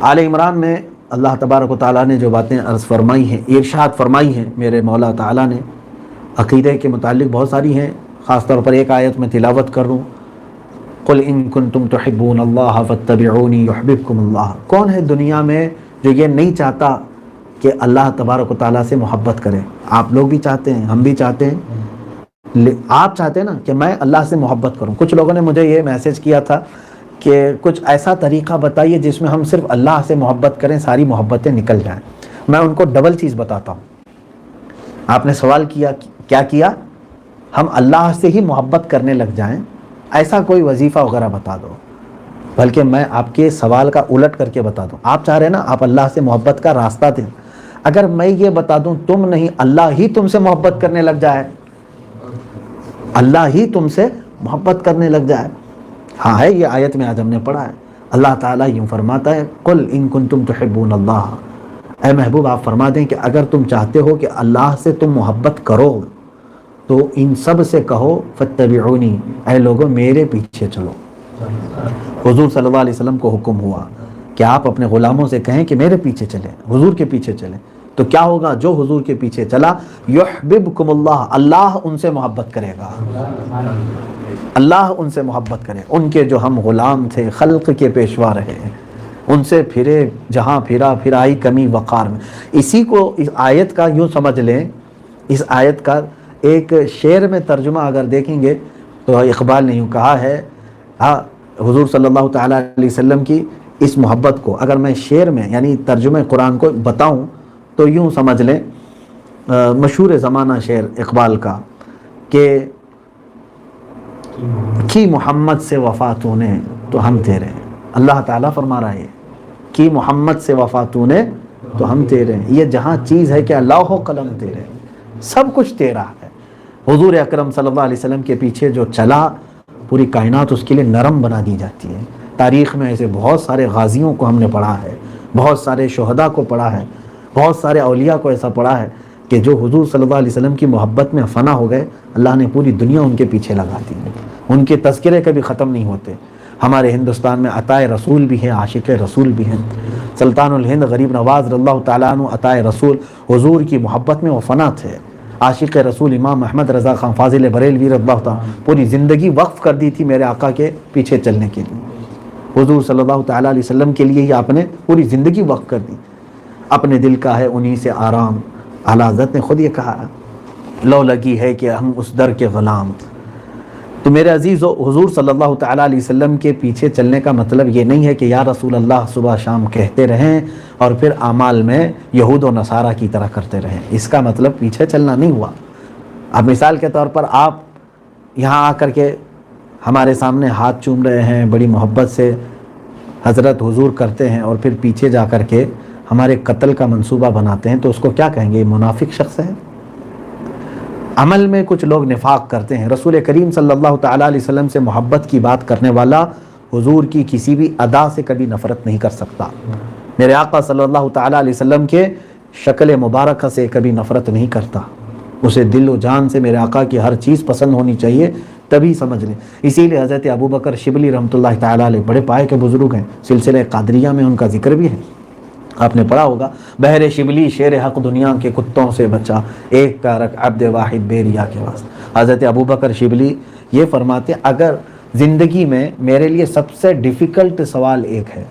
آل عمران میں اللہ تبارک و تعالیٰ نے جو باتیں عرض فرمائی ہیں, ارشاد فرمائی ہیں میرے مولا تعالیٰ نے, عقیدے کے متعلق بہت ساری ہیں. خاص طور پر ایک آیت میں تلاوت کر رہا ہوں, قل ان کنتم تحبون اللہ فاتبعونی یحببکم اللہ. کون ہے دنیا میں جو یہ نہیں چاہتا کہ اللہ تبارک و تعالیٰ سے محبت کرے؟ آپ لوگ بھی چاہتے ہیں, ہم بھی چاہتے ہیں. آپ چاہتے ہیں نا کہ میں اللہ سے محبت کروں. کچھ لوگوں نے مجھے یہ میسج کیا تھا کہ کچھ ایسا طریقہ بتائیے جس میں ہم صرف اللہ سے محبت کریں, ساری محبتیں نکل جائیں. میں ان کو ڈبل چیز بتاتا ہوں. آپ نے سوال کیا, کیا کیا؟ ہم اللہ سے ہی محبت کرنے لگ جائیں, ایسا کوئی وظیفہ وغیرہ بتا دو. بلکہ میں آپ کے سوال کا الٹ کر کے بتا دوں. آپ چاہ رہے ہیں نا آپ اللہ سے محبت کا راستہ دیں. اگر میں یہ بتا دوں تم نہیں, اللہ ہی تم سے محبت کرنے لگ جائے, اللہ ہی تم سے محبت کرنے لگ جائے, ہاں ہے، یہ آیت میں آج ہم نے پڑھا ہے، اللہ تعالیٰ یوں فرماتا ہے قل ان کنتم تحبون اللہ، اے محبوب آپ فرما دیں کہ اگر تم چاہتے ہو کہ اللہ سے تم محبت کرو تو ان سب سے کہو فاتبعونی، اے لوگوں میرے پیچھے چلو۔ حضور صلی اللہ علیہ وسلم کو حکم ہوا کہ آپ اپنے غلاموں سے کہیں کہ میرے پیچھے چلیں، حضور کے پیچھے چلیں، تو کیا ہوگا؟ جو حضور کے پیچھے چلا یحببکم اللہ، اللہ ان سے محبت کرے گا، اللہ ان سے محبت کرے، ان کے جو ہم غلام تھے، خلق کے پیشوا رہے، ان سے پھرے جہاں پھرا پھرائی کمی وقار میں۔ اسی کو اس آیت کا یوں سمجھ لیں، اس آیت کا ایک شعر میں ترجمہ اگر دیکھیں گے تو اقبال نے یوں کہا ہے، حضور صلی اللہ تعالیٰ علیہ وسلم کی اس محبت کو اگر میں شعر میں یعنی ترجمہ قرآن کو بتاؤں تو یوں سمجھ لیں، مشہور زمانہ شعر اقبال کا کہ کی محمد سے وفا تو نے تو ہم تیرے، اللہ تعالیٰ فرما رہا ہے کی محمد سے وفا تو نے تو ہم تیرے، یہ جہاں چیز ہے کہ لوح و قلم تیرے، سب کچھ تیرا ہے۔ حضور اکرم صلی اللہ علیہ وسلم کے پیچھے جو چلا پوری کائنات اس کے لیے نرم بنا دی جاتی ہے۔ تاریخ میں ایسے بہت سارے غازیوں کو ہم نے پڑھا ہے، بہت سارے شہداء کو پڑھا ہے، بہت سارے اولیاء کو ایسا پڑھا ہے کہ جو حضور صلی اللہ علیہ وسلم کی محبت میں فنا ہو گئے، اللہ نے پوری دنیا ان کے پیچھے لگا دی، ان کے تذکرے کبھی ختم نہیں ہوتے۔ ہمارے ہندوستان میں عطائے رسول بھی ہیں، عاشق رسول بھی ہیں۔ سلطان الہند غریب نواز رضی اللہ تعالیٰ عنہ عطائے رسول، حضور کی محبت میں وہ فنا تھے۔ عاشق رسول امام احمد رضا خان فاضل بریلوی رضی اللہ تعالیٰ پوری زندگی وقف کر دی تھی میرے آقا کے پیچھے چلنے کے لیے، حضور صلی اللہ تعالیٰ علیہ وسلم کے لیے ہی آپ نے پوری زندگی وقف کر دی۔ اپنے دل کا ہے انہی سے آرام، اعلیٰ حضرت نے خود یہ کہا، لو لگی ہے کہ ہم اس در کے غلام۔ تو میرے عزیزو، حضور صلی اللہ تعالیٰ علیہ وسلم کے پیچھے چلنے کا مطلب یہ نہیں ہے کہ یا رسول اللہ صبح شام کہتے رہیں اور پھر اعمال میں یہود و نصارہ کی طرح کرتے رہیں، اس کا مطلب پیچھے چلنا نہیں ہوا۔ اب مثال کے طور پر آپ یہاں آ کر کے ہمارے سامنے ہاتھ چوم رہے ہیں، بڑی محبت سے حضرت حضور کرتے ہیں، اور پھر پیچھے جا کر کے ہمارے قتل کا منصوبہ بناتے ہیں، تو اس کو کیا کہیں گے؟ یہ منافق شخص ہے۔ عمل میں کچھ لوگ نفاق کرتے ہیں۔ رسول کریم صلی اللہ تعالیٰ علیہ وسلم سے محبت کی بات کرنے والا حضور کی کسی بھی ادا سے کبھی نفرت نہیں کر سکتا۔ میرے آقا صلی اللہ تعالیٰ علیہ وسلم کے شکل مبارکہ سے کبھی نفرت نہیں کرتا، اسے دل و جان سے میرے آقا کی ہر چیز پسند ہونی چاہیے، تبھی سمجھ لیں۔ اسی لیے حضرت ابوبکر شبلی رحمۃ اللہ تعالیٰ علیہ بڑے پائے کے بزرگ ہیں، سلسلہ قادریہ میں ان کا ذکر بھی ہے، آپ نے پڑھا ہوگا، بہر شبلی شیر حق دنیا کے کتوں سے بچا، ایک کا رکھ عبد واحد بے ریا کے واسطے۔ حضرت ابوبکر شبلی یہ فرماتے اگر زندگی میں میرے لیے سب سے ڈیفیکلٹ سوال ایک ہے،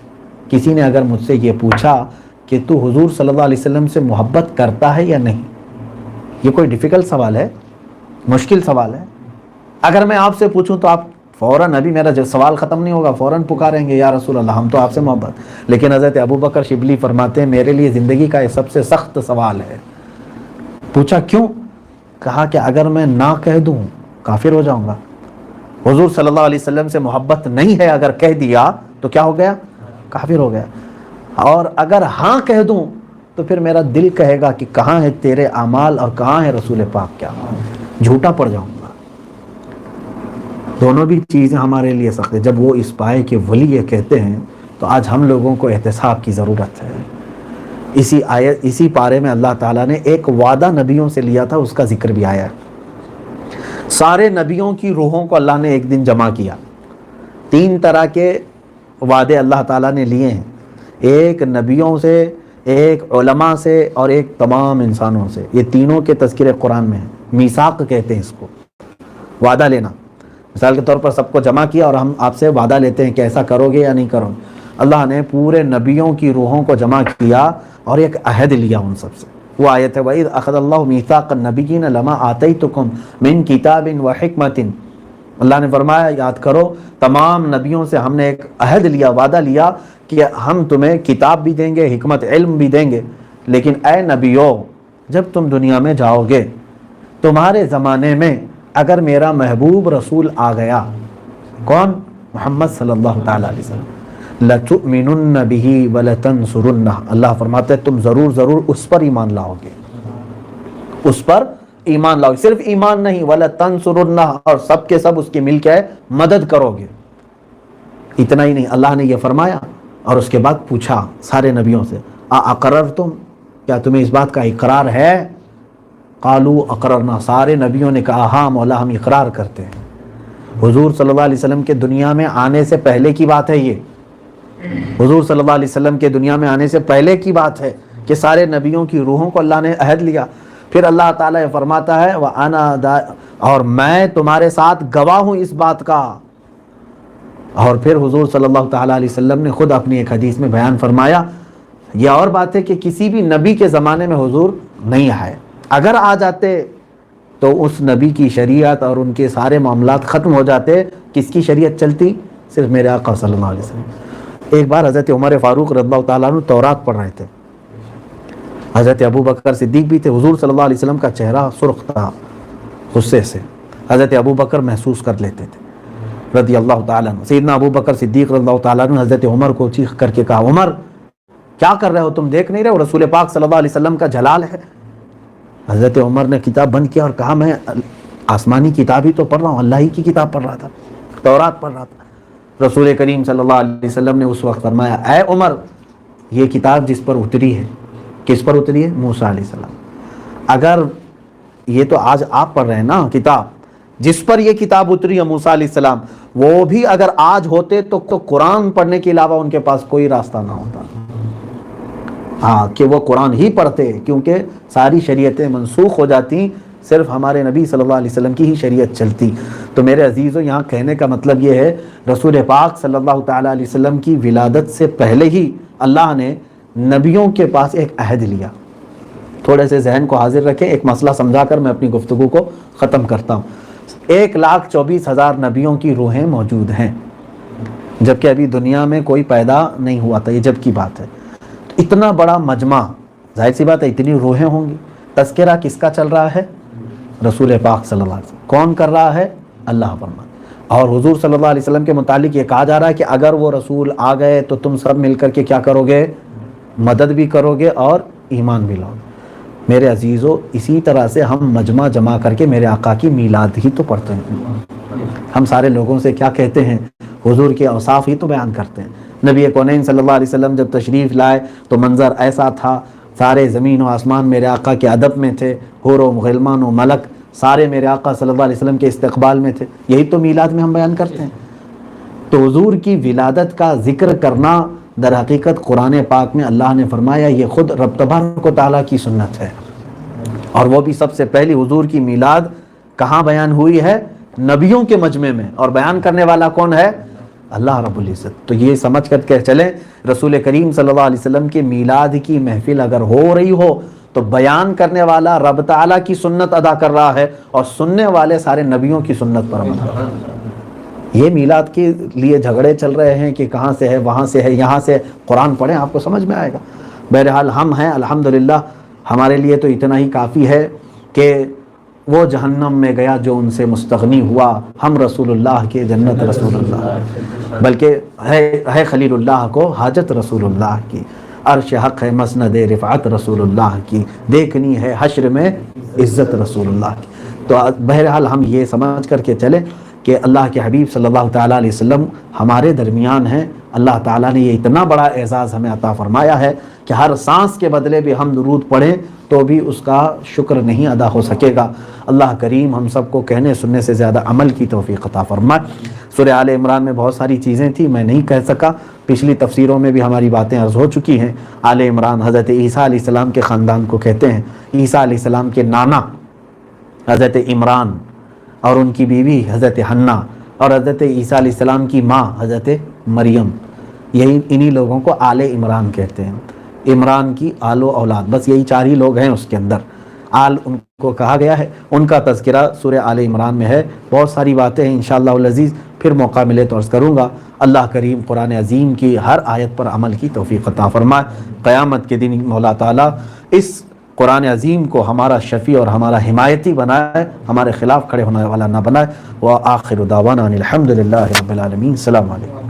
کسی نے اگر مجھ سے یہ پوچھا کہ تو حضور صلی اللہ علیہ وسلم سے محبت کرتا ہے یا نہیں، یہ کوئی ڈیفیکلٹ سوال ہے، مشکل سوال ہے۔ اگر میں آپ سے پوچھوں تو آپ فوراً، ابھی میرا جو سوال ختم نہیں ہوگا، فوراً پکاریں گے یا رسول اللہ ہم تو آپ سے محبت، لیکن حضرت ابوبکر شبلی فرماتے ہیں میرے لیے زندگی کا یہ سب سے سخت سوال ہے۔ پوچھا کیوں؟ کہا کہ اگر میں نہ کہہ دوں کافر ہو جاؤں گا، حضور صلی اللہ علیہ وسلم سے محبت نہیں ہے اگر کہہ دیا تو کیا ہو گیا؟ کافر ہو گیا، اور اگر ہاں کہہ دوں تو پھر میرا دل کہے گا کہ کہاں ہے تیرے اعمال اور کہاں ہے رسول پاک، کیا جھوٹا پڑ جاؤں گا۔ دونوں بھی چیزیں ہمارے لیے سخت ہے۔ جب وہ اس پائے کے ولی یہ کہتے ہیں تو آج ہم لوگوں کو احتساب کی ضرورت ہے۔ اسی پارے میں اللہ تعالیٰ نے ایک وعدہ نبیوں سے لیا تھا، اس کا ذکر بھی آیا ہے۔ سارے نبیوں کی روحوں کو اللہ نے ایک دن جمع کیا۔ 3 طرح کے وعدے اللہ تعالیٰ نے لیے ہیں، ایک نبیوں سے، ایک علماء سے، اور ایک تمام انسانوں سے۔ یہ تینوں کے تذکرے قرآن میں ہیں، میثاق کہتے ہیں اس کو، وعدہ لینا۔ مثال کے طور پر سب کو جمع کیا اور ہم آپ سے وعدہ لیتے ہیں کہ ایسا کرو گے یا نہیں کرو گے۔ اللہ نے پورے نبیوں کی روحوں کو جمع کیا اور ایک عہد لیا ان سب سے۔ وہ آیت ہے وَإِذْ أَخَذَ اللَّهُ مِيثَاقَ النَّبِيِّينَ لَمَا آتَيْتُكُم مِّن كِتَابٍ وَحِكْمَةٍ، اللہ نے فرمایا یاد کرو تمام نبیوں سے ہم نے ایک عہد لیا، وعدہ لیا کہ ہم تمہیں کتاب بھی دیں گے، حکمت علم بھی دیں گے، لیکن اے نبیو جب تم دنیا میں جاؤ گے تمہارے زمانے میں اگر میرا محبوب رسول آ گیا، کون؟ محمد صلی اللہ تعالیٰ علیہ وسلم، لَتُؤْمِنُنَّ بِهِ وَلَتَنْصُرُنَّهُ، اللہ فرماتے ہیں تم ضرور اس پر ایمان لاؤ گے، اس پر ایمان لاؤ گے، صرف ایمان نہیں، وَلَتَنْصُرُنَّهُ، اور سب کے سب اس کی مل کے مدد کرو گے۔ اتنا ہی نہیں، اللہ نے یہ فرمایا اور اس کے بعد پوچھا سارے نبیوں سے اقررتم، کیا تمہیں اس بات کا اقرار ہے؟ قالوا اقررنا، سارے نبیوں نے کہا ہاں مولا ہم اقرار کرتے ہیں۔ حضور صلی اللہ علیہ وسلم کے دنیا میں آنے سے پہلے کی بات ہے یہ، حضور صلی اللہ علیہ وسلم کے دنیا میں آنے سے پہلے کی بات ہے کہ سارے نبیوں کی روحوں کو اللہ نے عہد لیا۔ پھر اللہ تعالیٰ یہ فرماتا ہے وَأَنَا اور میں تمہارے ساتھ گواہ ہوں اس بات کا۔ اور پھر حضور صلی اللہ تعالیٰ علیہ وسلم نے خود اپنی ایک حدیث میں بیان فرمایا، یہ اور بات ہے کہ کسی بھی نبی کے زمانے میں حضور نہیں آئے، اگر آ جاتے تو اس نبی کی شریعت اور ان کے سارے معاملات ختم ہو جاتے۔ کس کی شریعت چلتی؟ صرف میرے آقا صلی اللہ علیہ وسلم۔ ایک بار حضرت عمر فاروق رضی اللہ تعالیٰ عنہ تورات پڑھ رہے تھے، حضرت ابو بکر صدیق بھی تھے، حضور صلی اللہ علیہ وسلم کا چہرہ سرخ تھا غصے سے، حضرت ابو بکر محسوس کر لیتے تھے رضی اللہ تعالیٰ عنہ۔ سیدنا ابو بکر صدیق رضی اللہ تعالیٰ عنہ حضرت عمر کو چیخ کر کے کہا عمر کیا کر رہے ہو تم، دیکھ نہیں رہے ہو رسول پاک صلی اللہ علیہ وسلم کا جلال ہے؟ حضرت عمر نے کتاب بند کیا اور کہا میں آسمانی کتاب ہی تو پڑھ رہا ہوں، اللہ ہی کی کتاب پڑھ رہا تھا، تورات پڑھ رہا تھا۔ رسول کریم صلی اللہ علیہ وسلم نے اس وقت فرمایا اے عمر، یہ کتاب جس پر اتری ہے، کس پر اتری ہے؟ موسیٰ علیہ السلام۔ اگر یہ تو آج آپ پڑھ رہے ہیں نا کتاب، جس پر یہ کتاب اتری ہے موسیٰ علیہ السلام، وہ بھی اگر آج ہوتے تو قرآن پڑھنے کے علاوہ ان کے پاس کوئی راستہ نہ ہوتا، ہاں کہ وہ قرآن ہی پڑھتے، کیونکہ ساری شریعتیں منسوخ ہو جاتی، صرف ہمارے نبی صلی اللہ علیہ وسلم کی ہی شریعت چلتی۔ تو میرے عزیزوں، یہاں کہنے کا مطلب یہ ہے رسول پاک صلی اللہ تعالیٰ علیہ وسلم کی ولادت سے پہلے ہی اللہ نے نبیوں کے پاس ایک عہد لیا۔ تھوڑے سے ذہن کو حاضر رکھیں، ایک مسئلہ سمجھا کر میں اپنی گفتگو کو ختم کرتا ہوں۔ 1,24,000 نبیوں کی روحیں موجود ہیں، جبکہ ابھی دنیا میں کوئی پیدا نہیں ہوا تھا، یہ جب کی بات ہے۔ اتنا بڑا مجمع، ظاہر سی بات ہے اتنی روحیں ہوں گی، تذکرہ کس کا چل رہا ہے؟ رسول پاک صلی اللہ علیہ وسلم۔ کون کر رہا ہے؟ اللہ فرمان۔ اور حضور صلی اللہ علیہ وسلم کے متعلق یہ کہا جا رہا ہے کہ اگر وہ رسول آ گئے تو تم سب مل کر کے کیا کرو گے؟ مدد بھی کرو گے اور ایمان بھی لاؤ گے۔ میرے عزیزو، اسی طرح سے ہم مجمع جمع کر کے میرے آقا کی میلاد ہی تو پڑھتے ہیں۔ ہم سارے لوگوں سے کیا کہتے ہیں؟ حضور کے اوصاف ہی تو بیان کرتے ہیں۔ نبی کونین صلی اللہ علیہ وسلم جب تشریف لائے تو منظر ایسا تھا، سارے زمین و آسمان میرے آقا کے ادب میں تھے، حور و غلمان و ملک سارے میرے آقا صلی اللہ علیہ وسلم کے استقبال میں تھے۔ یہی تو میلاد میں ہم بیان کرتے ہیں۔ تو حضور کی ولادت کا ذکر کرنا در حقیقت قرآن پاک میں اللہ نے فرمایا یہ خود رب تبارک و تعالیٰ کی سنت ہے، اور وہ بھی سب سے پہلی حضور کی میلاد کہاں بیان ہوئی ہے؟ نبیوں کے مجمع میں، اور بیان کرنے والا کون ہے؟ اللہ رب العزت۔ تو یہ سمجھ کر کے چلیں، رسول کریم صلی اللہ علیہ وسلم کی میلاد کی محفل اگر ہو رہی ہو تو بیان کرنے والا رب تعالیٰ کی سنت ادا کر رہا ہے، اور سننے والے سارے نبیوں کی سنت پر عمل کر رہے ہیں۔ یہ میلاد کے لیے جھگڑے چل رہے ہیں کہ کہاں سے ہے، وہاں سے ہے، یہاں سے، قرآن پڑھیں آپ کو سمجھ میں آئے گا۔ بہرحال ہم ہیں الحمدللہ، ہمارے لیے تو اتنا ہی کافی ہے کہ وہ جہنم میں گیا جو ان سے مستغنی ہوا، ہم رسول اللہ کے جنت رسول اللہ، بلکہ ہے خلیل اللہ کو حاجت رسول اللہ کی، عرش حق ہے مسند رفعت رسول اللہ کی، دیکھنی ہے حشر میں عزت رسول اللہ کی۔ تو بہرحال ہم یہ سمجھ کر کے چلیں کہ اللہ کے حبیب صلی اللہ تعالیٰ علیہ وسلم ہمارے درمیان ہیں۔ اللہ تعالیٰ نے یہ اتنا بڑا اعزاز ہمیں عطا فرمایا ہے کہ ہر سانس کے بدلے بھی ہم درود پڑھیں تو بھی اس کا شکر نہیں ادا ہو سکے گا۔ اللہ کریم ہم سب کو کہنے سننے سے زیادہ عمل کی توفیق عطا فرمائے۔ سورہ آل عمران میں بہت ساری چیزیں تھیں، میں نہیں کہہ سکا، پچھلی تفسیروں میں بھی ہماری باتیں عرض ہو چکی ہیں۔ آل عمران حضرت عیسیٰ علیہ السلام کے خاندان کو کہتے ہیں۔ عیسیٰ علیہ السلام کے نانا حضرت عمران اور ان کی بیوی حضرت حنا اور حضرت عیسیٰ علیہ السلام کی ماں حضرت مریم، یہی انہی لوگوں کو آل عمران کہتے ہیں۔ عمران کی آل و اولاد، بس یہی 4 ہی لوگ ہیں اس کے اندر، آل ان کو کہا گیا ہے۔ ان کا تذکرہ سورہ آل عمران میں ہے۔ بہت ساری باتیں ہیں، انشاءاللہ العزیز پھر موقع ملے تو عرض کروں گا۔ اللہ کریم قرآن عظیم کی ہر آیت پر عمل کی توفیق عطا فرمائے۔ قیامت کے دن مولا تعالیٰ اس قرآن عظیم کو ہمارا شفیع اور ہمارا حمایتی بنائے، ہمارے خلاف کھڑے ہونے والا نہ بنائے۔ وآخر دعوانا ان الحمد للہ رب العالمین۔ السلام علیکم۔